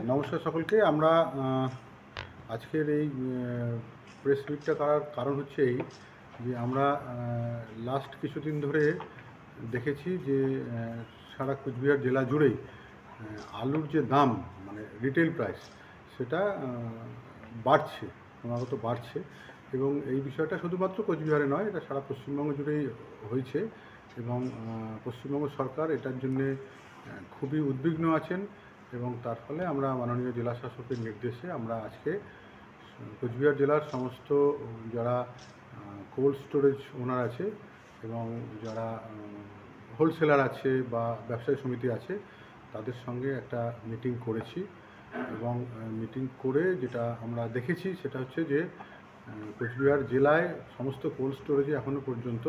নমস্কার সকলকে। আমরা আজকের এই প্রেস মিটটা করার কারণ হচ্ছে এই যে আমরা লাস্ট কিছুদিন ধরে দেখেছি যে সারা কোচবিহার জেলা জুড়েই আলুর যে দাম মানে রিটেল প্রাইস সেটা বাড়ছে, ক্রমাগত বাড়ছে। এবং এই বিষয়টা শুধুমাত্র কোচবিহারে নয়, এটা সারা পশ্চিমবঙ্গ জুড়েই হয়েছে এবং পশ্চিমবঙ্গ সরকার এটার জন্যে খুবই উদ্বিগ্ন আছেন। এবং তার ফলে আমরা মাননীয় জেলা শাসকের নির্দেশে আমরা আজকে কোচবিহার জেলার সমস্ত যারা কোল্ড স্টোরেজ ওনার আছে এবং যারা হোলসেলার আছে বা ব্যবসায়ী সমিতি আছে তাদের সঙ্গে একটা মিটিং করেছি। এবং মিটিং করে যেটা আমরা দেখেছি সেটা হচ্ছে যে কোচবিহার জেলায় সমস্ত কোল্ড স্টোরেজে এখনও পর্যন্ত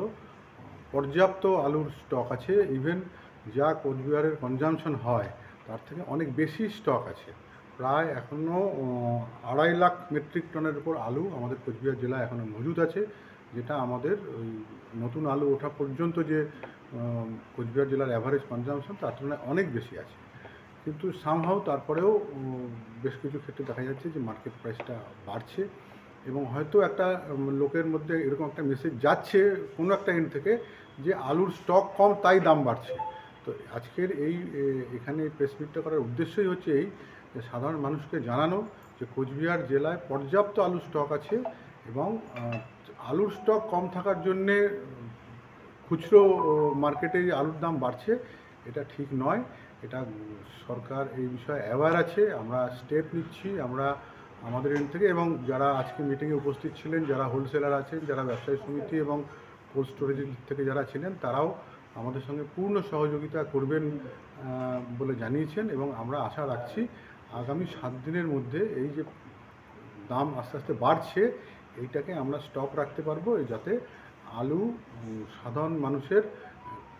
পর্যাপ্ত আলুর স্টক আছে। ইভেন যা কোচবিহারের কনজামশন হয় তার থেকে অনেক বেশি স্টক আছে। প্রায় এখনও 2.5 লাখ মেট্রিক টনের উপর আলু আমাদের কোচবিহার জেলায় এখনও মজুদ আছে, যেটা আমাদের ওই নতুন আলু ওঠা পর্যন্ত যে কোচবিহার জেলার অ্যাভারেজ কনজামশন তার তুলনায় অনেক বেশি আছে। কিন্তু সামহাও তারপরেও বেশ কিছু ক্ষেত্রে দেখা যাচ্ছে যে মার্কেট প্রাইসটা বাড়ছে এবং হয়তো একটা লোকের মধ্যে এরকম একটা মেসেজ যাচ্ছে কোনো একটা এন্ড থেকে যে আলুর স্টক কম তাই দাম বাড়ছে। তো আজকের এখানে প্রেস মিটটা করার উদ্দেশ্যই হচ্ছে এই যে সাধারণ মানুষকে জানানো যে কোচবিহার জেলায় পর্যাপ্ত আলুর স্টক আছে এবং আলুর স্টক কম থাকার জন্যে খুচরো মার্কেটে আলুর দাম বাড়ছে, এটা ঠিক নয়। এটা সরকার এই বিষয়ে অ্যাওয়্যার আছে, আমরা স্টেপ নিচ্ছি আমরা আমাদের এন্ড থেকে। এবং যারা আজকে মিটিংয়ে উপস্থিত ছিলেন, যারা হোলসেলার আছেন, যারা ব্যবসায়ী সমিতি এবং কোল্ড স্টোরেজের থেকে যারা ছিলেন, তারাও আমাদের সঙ্গে পূর্ণ সহযোগিতা করবেন বলে জানিয়েছেন। এবং আমরা আশা রাখছি আগামী 7 দিনের মধ্যে এই যে দাম আস্তে আস্তে বাড়ছে এইটাকে আমরা স্টক রাখতে পারবো, যাতে আলু সাধারণ মানুষের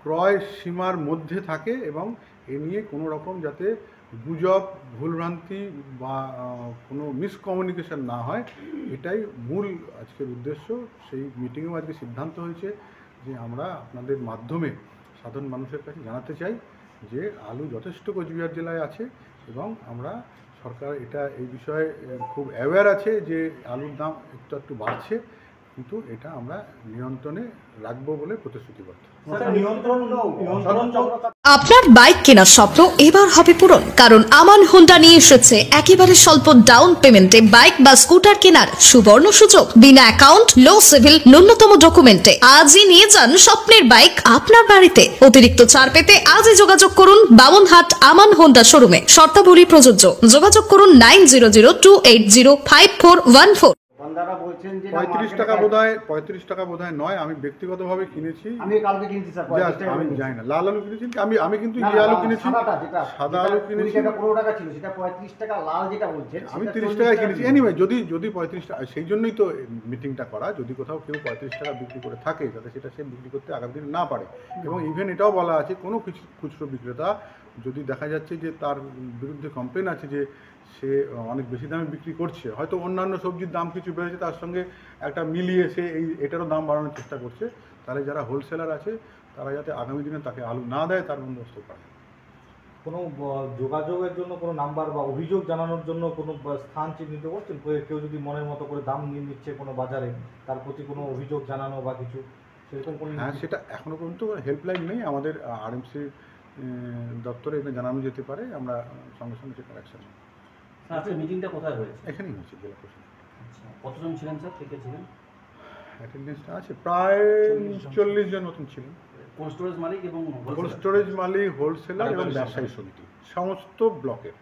ক্রয় সীমার মধ্যে থাকে এবং এ নিয়ে কোনো রকম যাতে গুজব, ভুলভ্রান্তি বা কোনো মিসকমিউনিকেশন না হয়, এটাই মূল আজকের উদ্দেশ্য। সেই মিটিংয়েও আজকে সিদ্ধান্ত হয়েছে যে আমরা আপনাদের মাধ্যমে সাধারণ মানুষের কাছে জানাতে চাই যে আলু যথেষ্ট কোচবিহার জেলায় আছে এবং আমরা সরকার এই বিষয়ে খুব অ্যাওয়্যার আছে যে আলুর দাম একটু বাড়ছে, কিন্তু এটা আমরা নিয়ন্ত্রণে রাখবো বলে প্রতিশ্রুতিবদ্ধ। আপনার বাইক কেনার স্বপ্ন এবার হবে পূরণ, কারণ আমান হোন্ডা নিয়ে এসেছে একেবারে স্বল্প ডাউন পেমেন্টে বাইক বা স্কুটার কেনার সুবর্ণ সুযোগ। বিনা অ্যাকাউন্ট, লো সিভিল, ন্যূনতম ডকুমেন্টে আজই নিয়ে যান স্বপ্নের বাইক আপনার বাড়িতে। অতিরিক্ত ছাড় পেতে আজই যোগাযোগ করুন বামনহাট আমান হোন্ডা শোরুমে। শর্তাবলী প্রযোজ্য। যোগাযোগ করুন 9002805414। 35 টাকা বোধহয় নয়, আমি ব্যক্তিগতভাবে কিনেছি। আমি কালকে কিনছি স্যার, আমি জানি না লাল আলু কিনেছি, আমি কিন্তু ইয়ে আলু কিনেছি, সাদা আলু কিনেছি। 15 টাকা ছিল, সেটা 35 টাকা। লাল যেটা বলছেন আমি 30 টাকায় কিনেছি। এনিওয়ে যদি 35 টাকা, সেই জন্যই তো মিটিংটা করা, যদি কোথাও কেউ 35 টাকা বিক্রি করে থাকে যাতে সেটা সে বিক্রি করতে আগামী দিন না পারে। এবং ইভেন এটাও বলা আছে কোনো খুচরো বিক্রেতা যদি দেখা যাচ্ছে যে তার বিরুদ্ধে কমপ্লেন আছে যে সে অনেক বেশি দামে বিক্রি করছে, হয়তো অন্যান্য সবজির দাম কিছু বেড়েছে তার সঙ্গে একটা মিলিয়ে সে এটারও দাম বাড়ানোর চেষ্টা করছে, তাহলে যারা হোলসেলার আছে তারা যাতে আগামী দিনে তাকে আলু না দেয় তার বন্দোবস্ত করে। কোনো যোগাযোগের জন্য কোনো নাম্বার বা অভিযোগ জানানোর জন্য কোনো স্থান চিহ্নিত করছেন? কেউ যদি মনের মতো করে দাম নিয়ে নিচ্ছে কোনো বাজারে, তার প্রতি কোনো অভিযোগ জানানো বা কিছু সেরকম কোনো? হ্যাঁ, সেটা এখনও পর্যন্ত হেল্পলাইন নেই আমাদের আরএমসি দপ্তরে, এটা জানানো যেতে পারে, আমরা সঙ্গে সঙ্গে সেটা অ্যাকশন। আজকে মিটিংটা কোথায় হয়েছে? এখানেই হয়েছে জেলা প্রশাসন। আচ্ছা, কতজন ছিলেন স্যার? কে কে ছিলেন? অ্যাটেন্ডেন্সটা আছে প্রায় 40 জন মতন ছিলেন। কোল্ড স্টোরেজ মালিক এবং কোল্ড স্টোরেজ মালিক, হোলসেলার এবং ব্যবসায়ী সমিতি সমস্ত ব্লকের।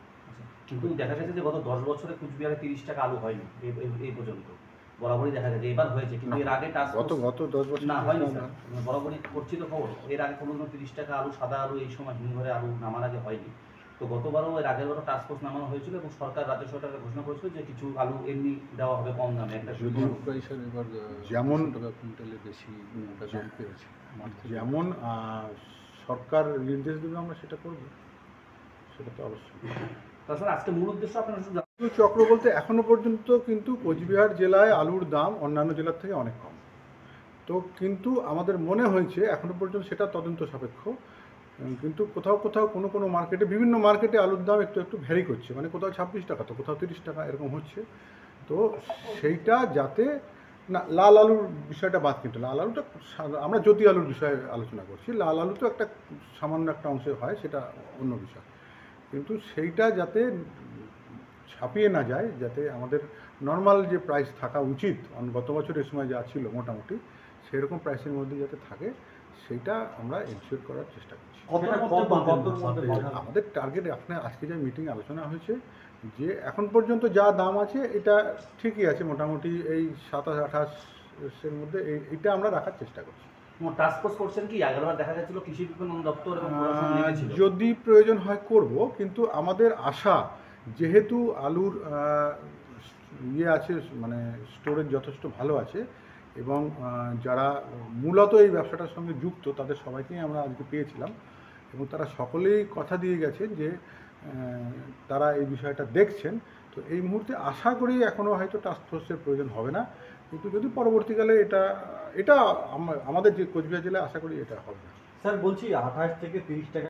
কিন্তু দেখা গেছে যে গত 10 বছরে কুচবিহারে 30 টাকা আলু হয়নি এই পর্যন্ত। বরাবরই দেখা গেছে, এবার হয়েছে, কিন্তু এর আগে গত 10 বছর না হয়নি স্যার, বরাবরই করছি তো খবর। এর আগে কোনো 30 টাকা আলু, সাদা আলু এই সময় হিমঘরে আলু নামার আগে হয়নি। তো গতবারও এর আগের বারও টাস্ক ফোর্স নামানো হয়েছিল এবং রাজ্য সরকার ঘোষণা করেছিল যে কিছু আলু এমনি দেওয়া হবে কম দামে। একটা যেমন যেমন সরকার নির্দেশ দেবে আমরা সেটা করব, সেটা তো অবশ্যই। তাছাড়া আজকে মূল উদ্দেশ্য আপনার চক্র বলতে এখনো পর্যন্ত কিন্তু কোচবিহার জেলায় আলুর দাম অন্যান্য জেলার থেকে অনেক কম। তো কিন্তু আমাদের মনে হয়েছে এখনো পর্যন্ত, সেটা তদন্ত সাপেক্ষ, কিন্তু কোথাও কোথাও কোনো কোনো মার্কেটে, বিভিন্ন মার্কেটে আলুর দাম একটু একটু ভ্যারি করছে, মানে কোথাও 26 টাকা তো কোথাও 30 টাকা এরকম হচ্ছে। তো সেইটা যাতে না, লাল আলুর বিষয়টা বাদ, কিন্তু লাল আলুটা আমরা জ্যোতি আলুর বিষয়ে আলোচনা করছি। লাল আলু তো একটা সামান্য একটা অংশে হয়, সেটা অন্য বিষয়, কিন্তু সেইটা যাতে ছাপিয়ে না যায়, যাতে আমাদের নর্মাল যে প্রাইস থাকা উচিত গত বছরের সময় যা ছিল মোটামুটি সেরকম প্রাইসের মধ্যে যাতে থাকে, সেইটা আমরা এনশিওর করার চেষ্টা করছি। আমাদের টার্গেট আজকে যে মিটিং আলোচনা হয়েছে, যে এখন পর্যন্ত যা দাম আছে এটা ঠিকই আছে, মোটামুটি এই 27-28-এর মধ্যে এইটা আমরা রাখার চেষ্টা করছি। টাস্ক ফোর্স করছেন কি? আগেরবার দেখা গেছিল কৃষি বিপণন দপ্তর এবং প্রশাসন নেমেছিল। যদি প্রয়োজন হয় করব, কিন্তু আমাদের আশা, যেহেতু আলুর ইয়ে আছে, মানে স্টোরেজ যথেষ্ট ভালো আছে, এবং যারা মূলত এই ব্যবসাটার সঙ্গে যুক্ত তাদের সবাইকেই আমরা আজকে পেয়েছিলাম, এবং তারা সকলেই কথা দিয়ে গেছেন যে তারা এই বিষয়টা দেখছেন। তো এই মুহূর্তে আশা করি এখনও হয়তো টাস্ক ফোর্সের প্রয়োজন হবে না, কিন্তু যদি পরবর্তীকালে এটা আমাদের যে কোচবিহার জেলায় আশা করি এটা হবে না। স্যার বলছি 28 থেকে 30 টাকা